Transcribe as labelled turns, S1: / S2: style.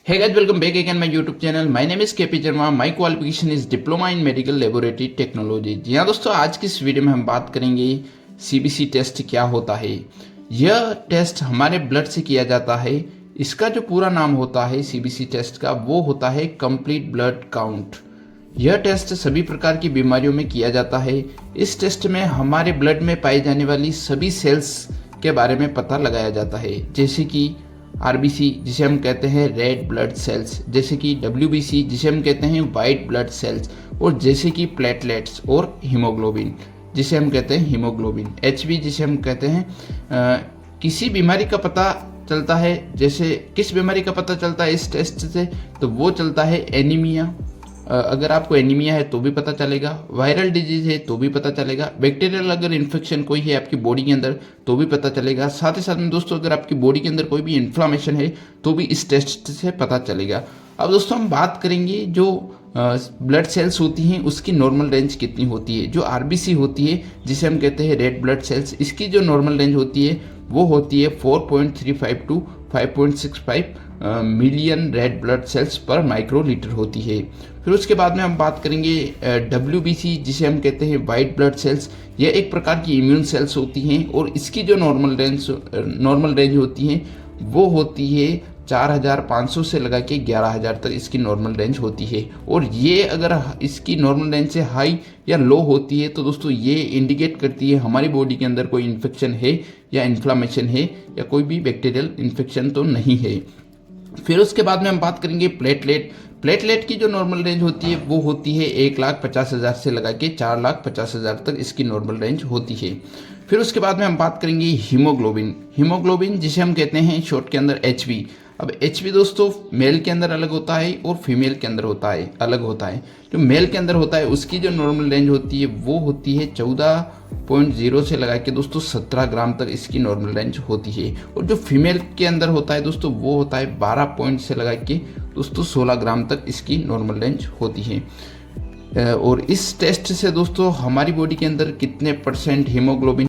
S1: Hey guys, welcome back again my YouTube channel. My name is KP Sharma. My qualification is Diploma in Medical Laboratory Technology. जी हाँ दोस्तों, आज की इस video में हम बात करेंगे सीबीसी टेस्ट क्या होता है। यह टेस्ट हमारे ब्लड से किया जाता है। इसका जो पूरा नाम होता है सीबीसी टेस्ट का, वो होता है कंप्लीट ब्लड काउंट। यह टेस्ट सभी प्रकार की बीमारियों में किया जाता है। इस टेस्ट में हमारे ब्लड में पाई जाने वाली सभी सेल्स के बारे में पता लगाया जाता है, जैसे कि आरबीसी जिसे हम कहते हैं रेड ब्लड सेल्स, जैसे कि डब्ल्यूबीसी जिसे हम कहते हैं वाइट ब्लड सेल्स, और जैसे कि प्लेटलेट्स और हीमोग्लोबिन जिसे हम कहते हैं हीमोग्लोबिन, एचबी जिसे हम कहते हैं किसी बीमारी का पता चलता है। जैसे किस बीमारी का पता चलता है इस टेस्ट से, तो वो चलता है एनीमिया। अगर आपको एनीमिया है तो भी पता चलेगा, वायरल डिजीज है तो भी पता चलेगा, बैक्टीरियल अगर इन्फेक्शन कोई है आपकी बॉडी के अंदर तो भी पता चलेगा। साथ ही साथ में दोस्तों, अगर आपकी बॉडी के अंदर कोई भी इन्फ्लामेशन है तो भी इस टेस्ट से पता चलेगा। अब दोस्तों हम बात करेंगे जो ब्लड सेल्स होती हैं उसकी नॉर्मल रेंज कितनी होती है। जो आरबीसी होती है जिसे हम कहते हैं रेड ब्लड सेल्स, इसकी जो नॉर्मल रेंज होती है वो होती है 4.35 to 5.65 million red blood cells per microlitre होती है। फिर उसके बाद में हम बात करेंगे डब्ल्यूबीसी जिसे हम कहते हैं वाइट ब्लड सेल्स। यह एक प्रकार की इम्यून सेल्स होती हैं और इसकी जो नॉर्मल रेंज होती है वो होती है 4500 से लगा के 11000 तक इसकी नॉर्मल रेंज होती है। और ये अगर इसकी नॉर्मल रेंज से हाई या लो होती है तो दोस्तों ये इंडिकेट करती है हमारी बॉडी के अंदर कोई इन्फेक्शन है या इन्फ्लामेशन है या कोई भी बैक्टीरियल इन्फेक्शन तो नहीं है। फिर उसके बाद में हम बात करेंगे प्लेटलेट की जो नॉर्मल रेंज होती है वो होती है 1,50,000 से लगा के 4,50,000 तक इसकी नॉर्मल रेंज होती है। फिर उसके बाद में हम बात करेंगे हीमोग्लोबिन जिसे हम कहते हैं शॉर्ट के अंदर एचबी। अब एचबी दोस्तों मेल के अंदर अलग होता है और फीमेल के अंदर अलग होता है। जो मेल के अंदर होता है उसकी जो नॉर्मल रेंज होती है वो होती है 14.0 से लगा के दोस्तों 17 ग्राम तक इसकी नॉर्मल रेंज होती है। और जो फीमेल के अंदर होता है दोस्तों वो होता है 12 पॉइंट से लगा के दोस्तों 16 ग्राम तक इसकी नॉर्मल रेंज होती है। और इस टेस्ट से दोस्तों हमारी बॉडी के अंदर कितने % हीमोग्लोबिन